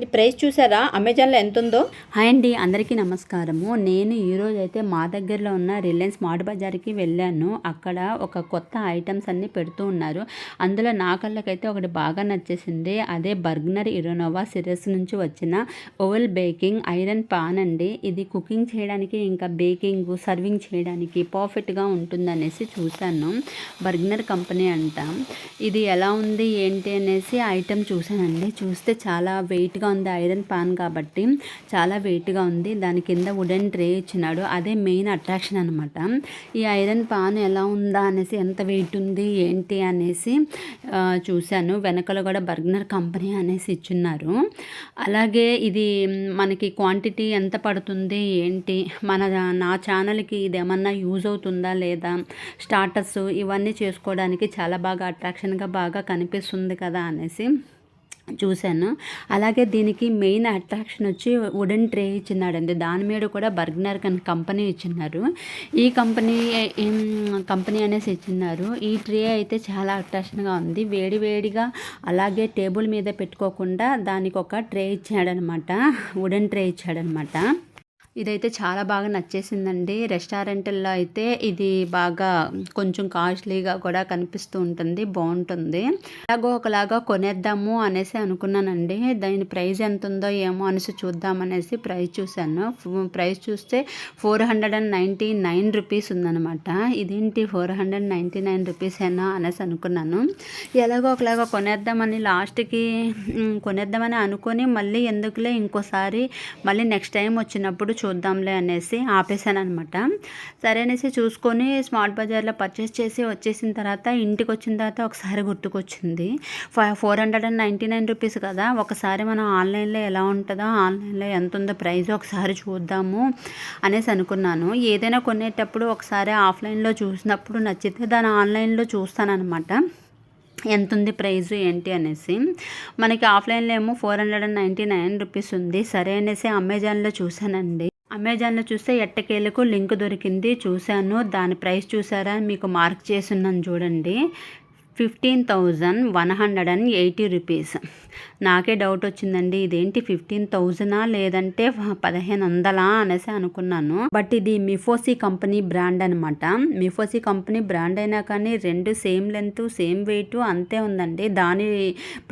ఈ ప్రైస్ చూసారా అమెజాన్లో ఎంత ఉందో. హాయ్ అండి, అందరికీ నమస్కారము. నేను ఈరోజు అయితే మా దగ్గరలో ఉన్న రిలయన్స్ స్మార్ట్ బజార్కి వెళ్ళాను. అక్కడ ఒక కొత్త ఐటమ్స్ అన్నీ పెడుతూ ఉన్నారు. అందులో నా కళ్ళకైతే ఒకటి బాగా నచ్చేసింది. అదే బర్గనర్ ఇరోనోవా సిరీస్ నుంచి వచ్చిన ఓవెల్ బేకింగ్ ఐరన్ పాన్ అండి. ఇది కుకింగ్ చేయడానికి ఇంకా బేకింగ్ సర్వింగ్ చేయడానికి పర్ఫెక్ట్గా ఉంటుందనేసి చూశాను. బర్గనర్ కంపెనీ అంట. ఇది ఎలా ఉంది ఏంటి అనేసి ఐటమ్ చూశానండి. చూస్తే చాలా వెయిట్గా ఉంది. ఐరన్ పాన్ కాబట్టి చాలా వెయిట్గా ఉంది. దాని కింద వుడెన్ ట్రే ఇచ్చినాడు. అదే మెయిన్ అట్రాక్షన్ అనమాట. ఈ ఐరన్ పాన్ ఎలా ఉందా అనేసి, ఎంత వెయిట్ ఉంది ఏంటి అనేసి చూశాను. వెనకలో కూడా బర్గనర్ కంపెనీ అనేసి ఇచ్చున్నారు. అలాగే ఇది మనకి క్వాంటిటీ ఎంత పడుతుంది ఏంటి, నా ఛానల్కి ఇది ఏమన్నా యూజ్ అవుతుందా లేదా, స్టార్టర్స్ ఇవన్నీ చేసుకోవడానికి చాలా బాగా అట్రాక్షన్గా బాగా కనిపిస్తుంది కదా అనేసి చూశాను. అలాగే దీనికి మెయిన్ అట్రాక్షన్ వచ్చి వుడెన్ ట్రే ఇచ్చినాడండి. దాని మీద కూడా బర్గనర్ కంపెనీ ఇచ్చినారు. ఈ కంపెనీ అనేసి ఇచ్చినారు. ఈ ట్రే అయితే చాలా అట్రాక్షన్గా ఉంది. వేడివేడిగా అలాగే టేబుల్ మీద పెట్టుకోకుండా దానికి ఒక ట్రే ఇచ్చాడనమాట. వుడెన్ ట్రే ఇచ్చాడనమాట. ఇదైతే చాలా బాగా నచ్చేసిందండి. రెస్టారెంట్లో అయితే ఇది బాగా కొంచెం కాస్ట్లీగా కూడా కనిపిస్తూ ఉంటుంది, బాగుంటుంది. ఒకలాగా కొనేద్దాము అనేసి అనుకున్నానండి. దాని ప్రైస్ ఎంత ఉందో ఏమో అనేసి చూద్దామనేసి ప్రైస్ చూశాను. ప్రైస్ చూస్తే 499 రూపీస్ ఉందనమాట. ఇదేంటి 499 రూపీసేనా అనేసి అనుకున్నాను. ఒకలాగా కొనేద్దామని లాస్ట్కి కొనేద్దామని అనుకొని మళ్ళీ ఎందుకులే ఇంకోసారి మళ్ళీ నెక్స్ట్ టైం వచ్చినప్పుడు చూద్దాంలే అనేసి ఆపేసాను అనమాట. సరే అనేసి చూసుకొని స్మార్ట్ బజార్లో పర్చేస్ చేసి వచ్చేసిన తర్వాత ఇంటికి వచ్చిన తర్వాత ఒకసారి గుర్తుకొచ్చింది. 499 రూపీస్ కదా, ఒకసారి మనం ఆన్లైన్లో ఎలా ఉంటుందో, ఆన్లైన్లో ఎంత ఉందో ప్రైస్ ఒకసారి చూద్దాము అనేసి అనుకున్నాను. ఏదైనా కొనేటప్పుడు ఒకసారి ఆఫ్లైన్లో చూసినప్పుడు నచ్చితే దాన్ని ఆన్లైన్లో చూస్తానన్నమాట, ఎంత ఉంది ప్రైజు ఏంటి అనేసి. మనకి ఆఫ్లైన్లో ఏమో 499 రూపీస్ ఉంది. సరే అనేసి అమెజాన్లో చూశానండి. అమెజాన్లో చూస్తే ఎట్టకేలకు లింక్ దొరికింది, చూశాను. దాని ప్రైస్ చూసారా, మీకు మార్క్ చేస్తున్నాను చూడండి, 15,180 రూపీస్. నాకే డౌట్ వచ్చిందండి, ఇదేంటి 15,000 లేదంటే 1,500 అనేసి అనుకున్నాను. బట్ ఇది మిఫోసి కంపెనీ బ్రాండ్ అనమాట. మిఫోసి కంపెనీ బ్రాండ్ అయినా కానీ రెండు సేమ్ లెంత్ సేమ్ వెయిట్ అంతే ఉందండి. దాని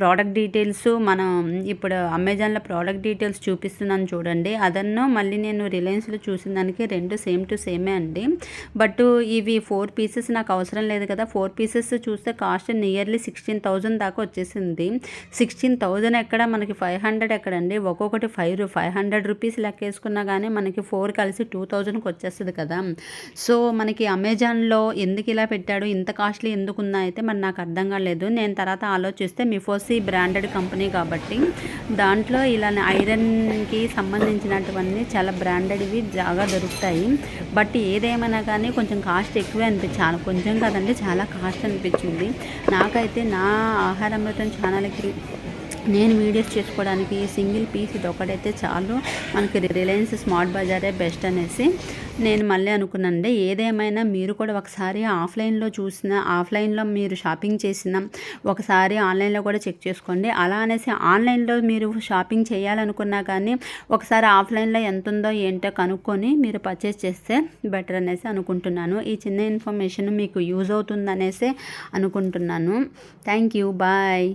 ప్రోడక్ట్ డీటెయిల్స్ మనం ఇప్పుడు అమెజాన్లో ప్రోడక్ట్ డీటెయిల్స్ చూపిస్తున్నాను చూడండి. అదನ್ನು మళ్ళీ నేను రిలయన్స్లో చూసిన దానికి రెండు సేమ్ టు సేమే అండి. బట్ ఇవి 4 పీసెస్ నాకు అవసరం లేదు కదా. 4 పీసెస్ చూస్తే కాస్ట్ నియర్లీ 16,000 దాకా వచ్చేసింది. 16,000 ఎక్కడ, మనకి 500 ఎక్కడండి. ఒక్కొక్కటి 500 రూపీస్ లెక్కేసుకున్నా కానీ మనకి 4 కలిసి 2,000కి వచ్చేస్తుంది కదా. సో మనకి అమెజాన్లో ఎందుకు ఇలా పెట్టాడు, ఇంత కాస్ట్లీ ఎందుకున్నా అయితే మరి నాకు అర్థం కాలేదు. నేను తర్వాత ఆలోచిస్తే మిఫోసి బ్రాండెడ్ కంపెనీ కాబట్టి దాంట్లో ఇలా ఐరన్కి సంబంధించినటువంటి చాలా బ్రాండెడ్వి బాగా దొరుకుతాయి. బట్ ఏదేమైనా కానీ కొంచెం కాస్ట్ ఎక్కువే అనిపించాను. కొంచెం కదండి, చాలా కాస్ట్ అనిపించింది నాకైతే. నా ఆహారమృతం ఛానల్కి నేను వీడియోస్ చేసుకోవడానికి సింగిల్ పీస్ ఇది ఒకటైతే చాలు. మనకి రిలయన్స్ స్మార్ట్ బజారే బెస్ట్ అనేసి నేను మళ్ళీ అనుకున్నానండి. ఏదేమైనా మీరు కూడా ఒకసారి ఆఫ్లైన్లో మీరు షాపింగ్ చేసిన ఒకసారి ఆన్లైన్లో కూడా చెక్ చేసుకోండి. అలా అనేసి ఆన్లైన్లో మీరు షాపింగ్ చేయాలనుకున్నా కానీ ఒకసారి ఆఫ్లైన్లో ఎంత ఉందో ఏంటో కనుక్కొని మీరు పర్చేస్ చేస్తే బెటర్ అనేసి అనుకుంటున్నాను. ఈ చిన్న ఇన్ఫర్మేషన్ మీకు యూజ్ అవుతుందనేసి అనుకుంటున్నాను. Thank you, bye.